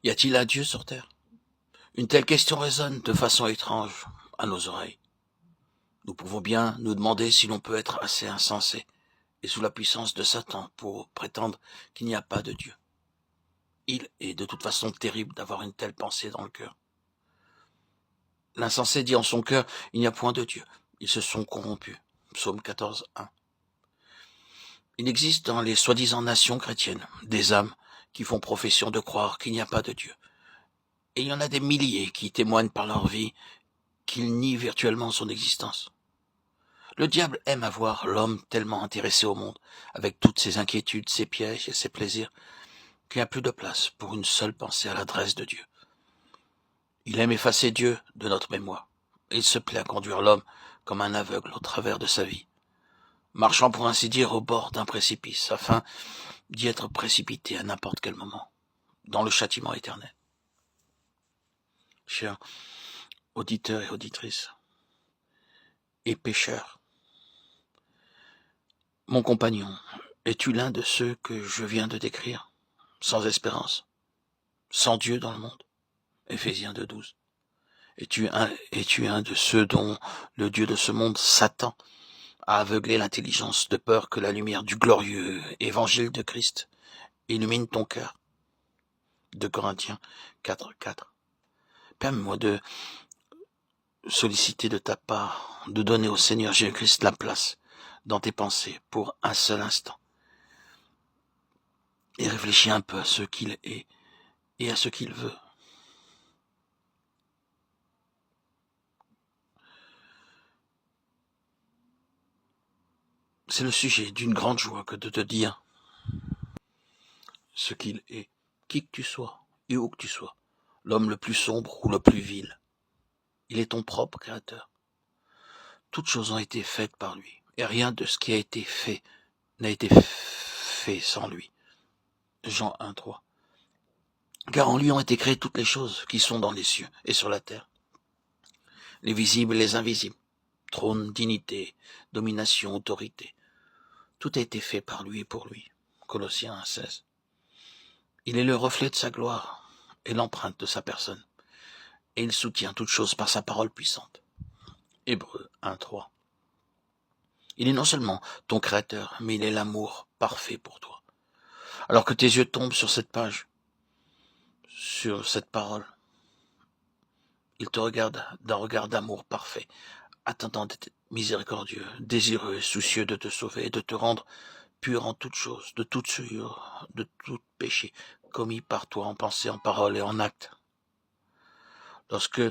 Y a-t-il un Dieu sur terre? Une telle question résonne de façon étrange à nos oreilles. Nous pouvons bien nous demander si l'on peut être assez insensé et sous la puissance de Satan pour prétendre qu'il n'y a pas de Dieu. Il est de toute façon terrible d'avoir une telle pensée dans le cœur. L'insensé dit en son cœur, il n'y a point de Dieu. Ils se sont corrompus. Psaume 14, 1. Il existe dans les soi-disant nations chrétiennes des âmes qui font profession de croire qu'il n'y a pas de Dieu. Et il y en a des milliers qui témoignent par leur vie qu'ils nient virtuellement son existence. Le diable aime avoir l'homme tellement intéressé au monde, avec toutes ses inquiétudes, ses pièges et ses plaisirs, qu'il n'y a plus de place pour une seule pensée à l'adresse de Dieu. Il aime effacer Dieu de notre mémoire. Et il se plaît à conduire l'homme comme un aveugle au travers de sa vie, marchant pour ainsi dire au bord d'un précipice, afin d'y être précipité à n'importe quel moment, dans le châtiment éternel. Chers auditeurs et auditrices, et pécheurs, mon compagnon, es-tu l'un de ceux que je viens de décrire, sans espérance, sans Dieu dans le monde? Éphésiens 2,12. Es-tu un de ceux dont le Dieu de ce monde, Satan, a aveuglé l'intelligence de peur que la lumière du glorieux évangile de Christ illumine ton cœur? 2 Corinthiens 4,4. Permets-moi de solliciter de ta part de donner au Seigneur Jésus-Christ la place dans tes pensées pour un seul instant. Et réfléchis un peu à ce qu'il est et à ce qu'il veut. C'est le sujet d'une grande joie que de te dire ce qu'il est, qui que tu sois et où que tu sois, l'homme le plus sombre ou le plus vil. Il est ton propre créateur. Toutes choses ont été faites par lui, et rien de ce qui a été fait n'a été fait sans lui. Jean 1,3. Car en lui ont été créées toutes les choses qui sont dans les cieux et sur la terre, les visibles et les invisibles, trône, dignité, domination, autorité. Tout a été fait par lui et pour lui. Colossiens 1,16. Il est le reflet de sa gloire et l'empreinte de sa personne, et il soutient toutes choses par sa parole puissante. Hébreux 1,3. Il est non seulement ton créateur, mais il est l'amour parfait pour toi. Alors que tes yeux tombent sur cette page, sur cette parole, il te regarde d'un regard d'amour parfait, attendant d'être miséricordieux, désireux et soucieux de te sauver et de te rendre pur en toutes choses, de toute souillure, de tout péché commis par toi en pensée, en parole et en acte. Lorsque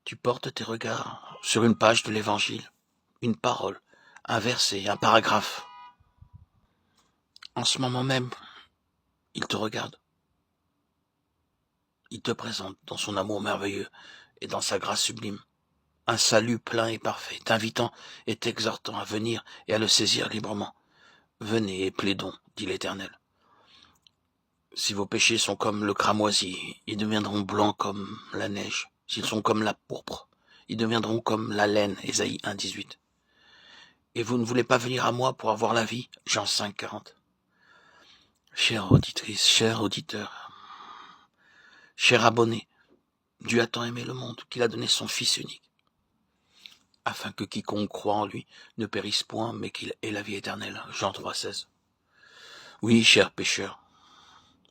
tu portes tes regards sur une page de l'Évangile, une parole, un verset, un paragraphe, en ce moment même, il te regarde. Il te présente dans son amour merveilleux et dans sa grâce sublime un salut plein et parfait, t'invitant et t'exhortant à venir et à le saisir librement. Venez et plaidons, dit l'Éternel. Si vos péchés sont comme le cramoisi, ils deviendront blancs comme la neige. S'ils sont comme la pourpre, ils deviendront comme la laine. Ésaïe 1,18. Et vous ne voulez pas venir à moi pour avoir la vie? Jean 5,40. Chère auditrice, cher auditeur, cher abonné, Dieu a tant aimé le monde qu'il a donné son Fils unique, afin que quiconque croit en lui ne périsse point, mais qu'il ait la vie éternelle. Jean 3,16. Oui, cher pécheur,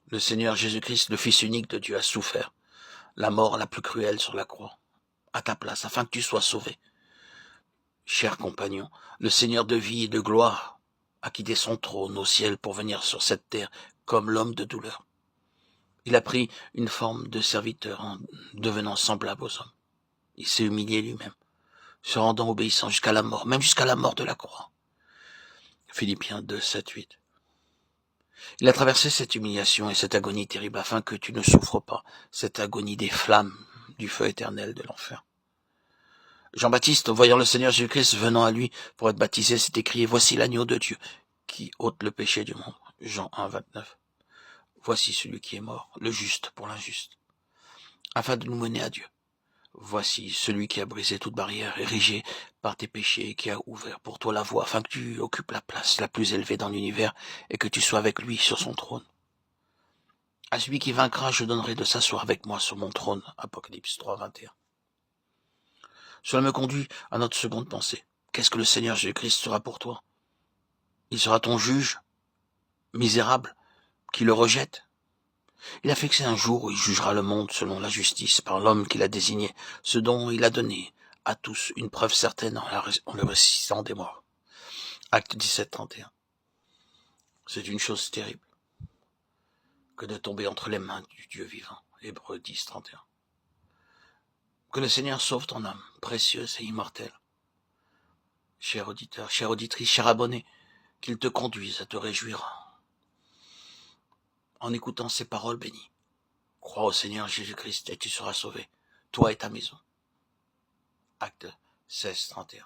le Seigneur Jésus-Christ, le Fils unique de Dieu, a souffert la mort la plus cruelle sur la croix, à ta place, afin que tu sois sauvé. Cher compagnon, le Seigneur de vie et de gloire a quitté son trône au ciel pour venir sur cette terre comme l'homme de douleur. Il a pris une forme de serviteur en devenant semblable aux hommes. Il s'est humilié lui-même, se rendant obéissant jusqu'à la mort, même jusqu'à la mort de la croix. Philippiens 2, 7, 8. Il a traversé cette humiliation et cette agonie terrible afin que tu ne souffres pas cette agonie des flammes du feu éternel de l'enfer. Jean-Baptiste, voyant le Seigneur Jésus-Christ venant à lui pour être baptisé, s'est écrié « Voici l'agneau de Dieu qui ôte le péché du monde ». Jean 1, 29. Voici celui qui est mort, le juste pour l'injuste, afin de nous mener à Dieu. Voici celui qui a brisé toute barrière érigée par tes péchés et qui a ouvert pour toi la voie afin que tu occupes la place la plus élevée dans l'univers et que tu sois avec lui sur son trône. À celui qui vaincra, je donnerai de s'asseoir avec moi sur mon trône. Apocalypse 3, 21. Cela me conduit à notre seconde pensée. Qu'est-ce que le Seigneur Jésus-Christ sera pour toi? Il sera ton juge, misérable, qui le rejette? Il a fixé un jour où il jugera le monde selon la justice par l'homme qu'il a désigné, ce dont il a donné à tous une preuve certaine en le ressuscitant des morts. Acte 17, 31. C'est une chose terrible que de tomber entre les mains du Dieu vivant. Hébreux 10, 31. Que le Seigneur sauve ton âme, précieuse et immortelle. Cher auditeur, chère auditrice, cher abonné, qu'il te conduise à te réjouir en écoutant ces paroles bénies. Crois au Seigneur Jésus-Christ et tu seras sauvé, toi et ta maison. Acte 16, 31.